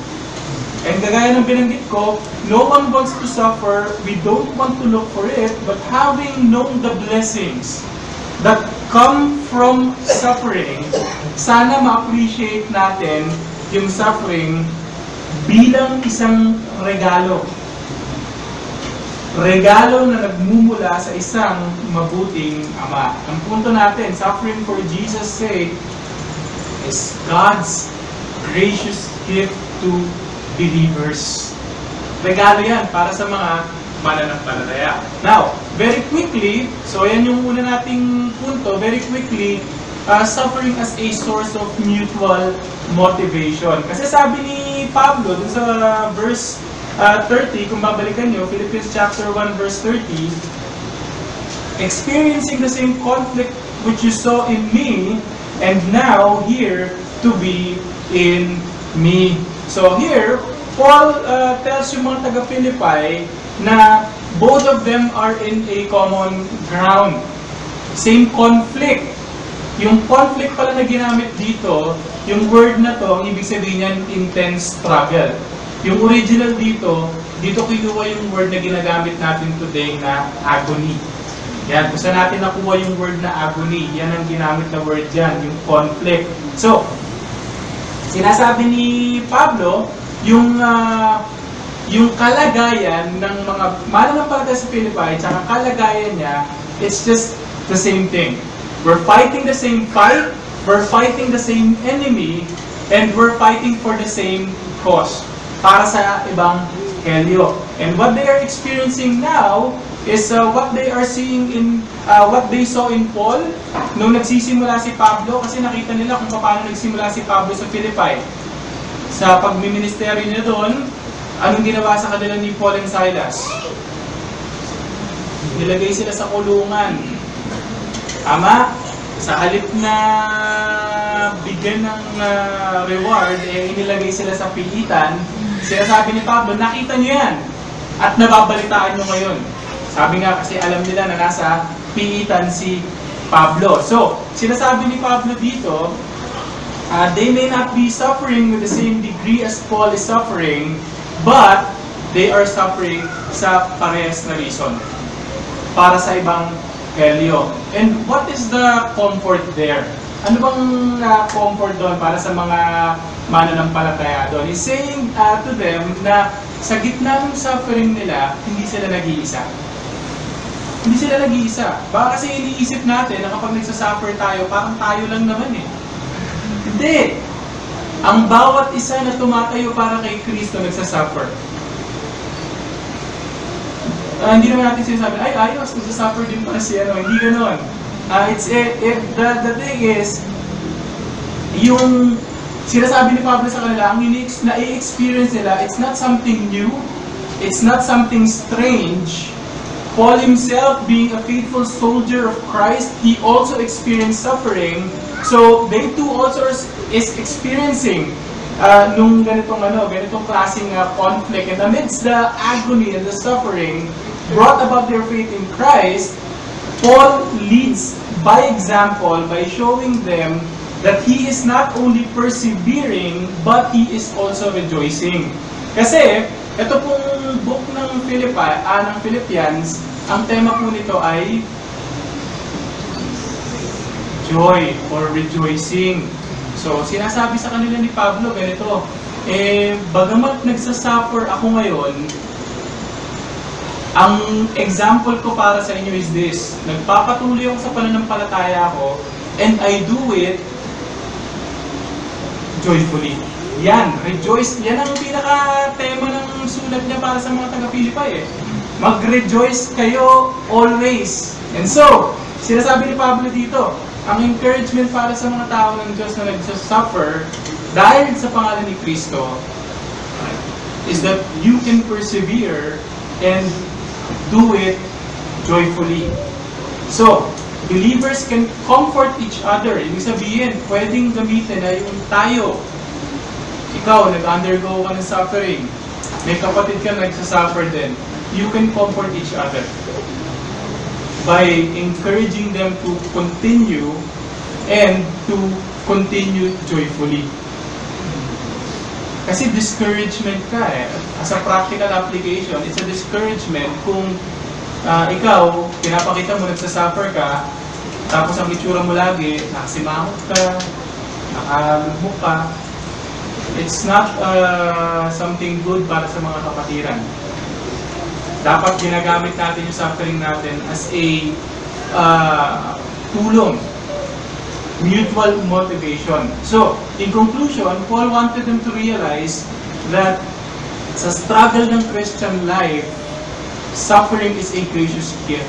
And kagaya ng binanggit ko, no one wants to suffer, we don't want to look for it, but having known the blessings that come from suffering, sana ma-appreciate natin yung suffering bilang isang regalo. Regalo na nagmumula sa isang mabuting Ama. Ang punto natin, suffering for Jesus' sake is God's gracious gift to believers. Regalo yan para sa mga mananampalataya. Now, very quickly, so yan yung una nating punto, very quickly, suffering as a source of mutual motivation. Kasi sabi ni Pablo, dun sa verse 30, kung babalikan nyo, Philippians chapter 1 verse 30, experiencing the same conflict which you saw in me, and now here to be in me. So here, Paul tells yung mga taga-Philippi na both of them are in a common ground. Same conflict. Yung conflict pala na ginamit dito, yung word na to, ibig sabihin yan, intense struggle. Yung original dito kinuha yung word na ginagamit natin today na agony. Yan, kung saan natin nakuha yung word na agony, yan ang ginamit na word dyan, yung conflict. So, sinasabi ni Pablo, yung kalagayan ng mga mananampalataya sa Philippi, at kalagayan niya, it's just the same thing. We're fighting the same fight, we're fighting the same enemy, and we're fighting for the same cause, para sa ibang helyo. And what they are experiencing now is what they are seeing in, what they saw in Paul, nung nagsisimula si Pablo, kasi nakita nila kung paano nagsimula si Pablo sa Philippi. Sa pagmiministeryo niya doon, anong ginawa sa kanila ni Paul and Silas? Nilagay sila sa kulungan. Ama, sa halip na bigyan ng reward, inilagay sila sa pilitan. Sinasabi ni Pablo, nakita niyo yan at nababalitaan niyo ngayon. Sabi nga kasi alam nila na nasa pilitan si Pablo. So, sinasabi ni Pablo dito, they may not be suffering with the same degree as Paul is suffering, but they are suffering sa parehas na reason. Para sa ibang helyo. And what is the comfort there? Ano bang comfort doon para sa mga mananampalataya doon? He's saying to them na sa gitna ng suffering nila, hindi sila nag-iisa. Hindi sila nag-iisa. Baka kasi iniisip natin na kapag nagsasuffer tayo, parang tayo lang naman eh. Hindi. Ang bawat isa na tumatayo para kay Kristo nagsasuffer. Hindi naman natin sinasabi, ay ayos, nagsasuffer din para si ano. Hindi ganoon. The thing is, yung sinasabi ni Pablo sa kanila, ang na-experience nila, it's not something new, it's not something strange. Paul himself, being a faithful soldier of Christ, he also experienced suffering. So, they too also is experiencing nung ganitong klaseng conflict. And amidst the agony and the suffering brought about their faith in Christ, Paul leads by example by showing them that he is not only persevering, but he is also rejoicing. Kasi, ito pong book ng Philippians, ang tema po nito ay joy or rejoicing. So, sinasabi sa kanila ni Pablo, ganito, bagamat nagsasuffer ako ngayon, ang example ko para sa inyo is this, nagpapatuloy ako sa pananampalataya ko, and I do it joyfully. Yan, rejoice. Yan ang pinaka-tema ng sulat niya para sa mga taga-Philippi eh. Mag-rejoice kayo always. And so, sinasabi ni Pablo dito, ang encouragement para sa mga tao ng Diyos na nagsasuffer dahil sa pangalan ni Kristo is that you can persevere and do it joyfully. So, believers can comfort each other. Ibig sabihin, pwedeng gamitin na yung tayo. Ikaw, nag-undergo ka ng suffering. May kapatid ka nagsasuffer din. You can comfort each other. by encouraging them to continue and to continue joyfully. Kasi discouragement ka eh. As a practical application, it's a discouragement kung ikaw, pinapakita mo, nagsasuffer ka, tapos ang itsura mo lagi, nakasimangot ka, nakalubok ka. It's not something good para sa mga kapatiran. Dapat ginagamit natin yung suffering natin as a tulong, mutual motivation. So, in conclusion, Paul wanted them to realize that sa struggle ng Christian life, suffering is a gracious gift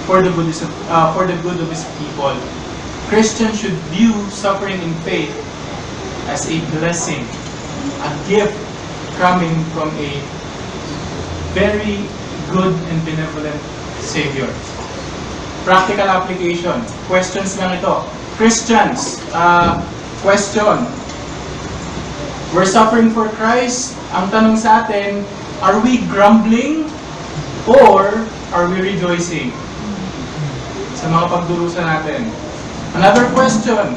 for the good of his people. Christians should view suffering in faith as a blessing, a gift coming from a very good and benevolent Savior. Practical application. Questions lang ito. Christians, question. We're suffering for Christ. Ang tanong sa atin, are we grumbling or are we rejoicing? Sa mga pagdurusa natin. Another question.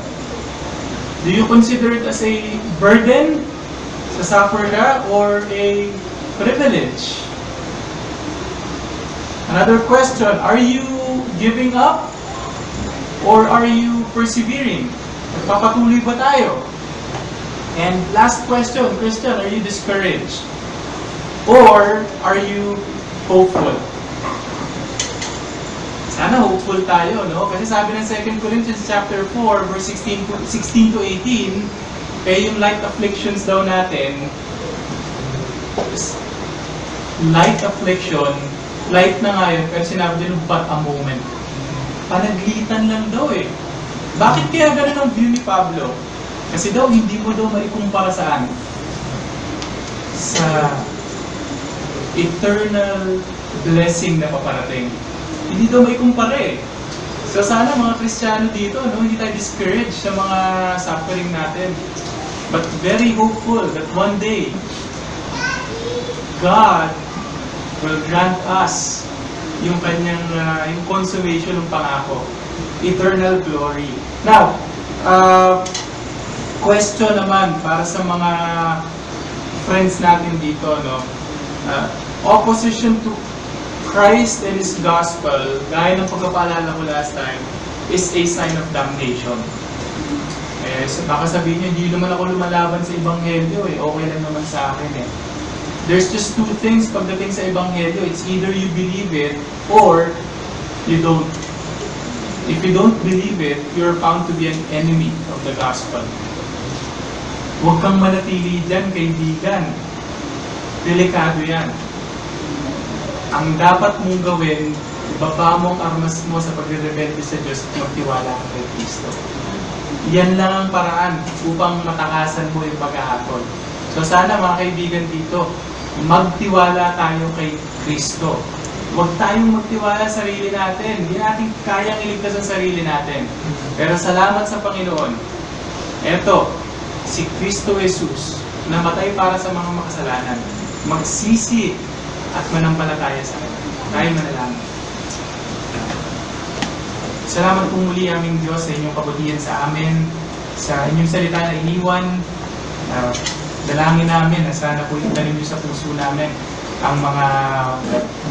Do you consider it as a burden sa suffer ka or a privilege? Another question, are you giving up or are you persevering? Nagpapatuloy ba tayo? And last question, Christian, are you discouraged? Or are you hopeful? Sana hopeful tayo, no? Kasi sabi ng 2 Corinthians chapter 4, verse 16 to 18, yung light afflictions daw natin, light affliction, light na nga yun, pero sinabi din, but a moment. Panaglitan lang daw eh. Bakit kaya ganun ang view ni Pablo? Kasi daw, hindi mo daw maikumpara saan? Sa eternal blessing na paparating. Hindi daw maikumpara eh. So sana mga Kristiyano dito, no, hindi tayo discouraged sa mga suffering natin. But very hopeful that one day, God will grant us yung kanyang yung consummation ng pangako, eternal glory. Now, question naman para sa mga friends natin dito, no? Opposition to Christ and His Gospel, gaya ng pagpapaalala ko last time, is a sign of damnation. So baka sabihin niyo, hindi naman ako lumalaban sa Ebanghelyo eh, okay lang naman sa akin eh. There's just two things pagdating sa Ebanghelyo. It's either you believe it or you don't. If you don't believe it, you're found to be an enemy of the gospel. Huwag kang manatili dyan, kaibigan. Delikado yan. Ang dapat mong gawin, ibaba mo ang armas mo sa pagre-rebelde sa Diyos at magtiwala ka kay Kristo. Yan lang ang paraan upang matakasan mo yung pag-ahatol. So sana mga kaibigan dito, magtiwala tayo kay Kristo. Huwag tayong magtiwala sa sarili natin. Hindi natin kayang iligtas ang sarili natin. Pero salamat sa Panginoon. Eto, si Kristo Jesus, namatay para sa mga makasalanan. Magsisi at manampalataya sa Kanya. Tayo manalangin. Salamat po muli aming Diyos sa inyong kabutihan sa amin, sa inyong salita na iniwan. Dalangin namin na sana po itanim niyo sa puso namin ang mga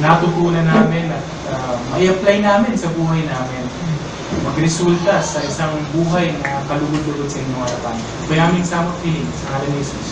natutunan namin at mai-apply namin sa buhay namin. Magresulta sa isang buhay na kalugod-lugod sa inyong harapan. Bayaming samot piling sa ngalan ni Jesus.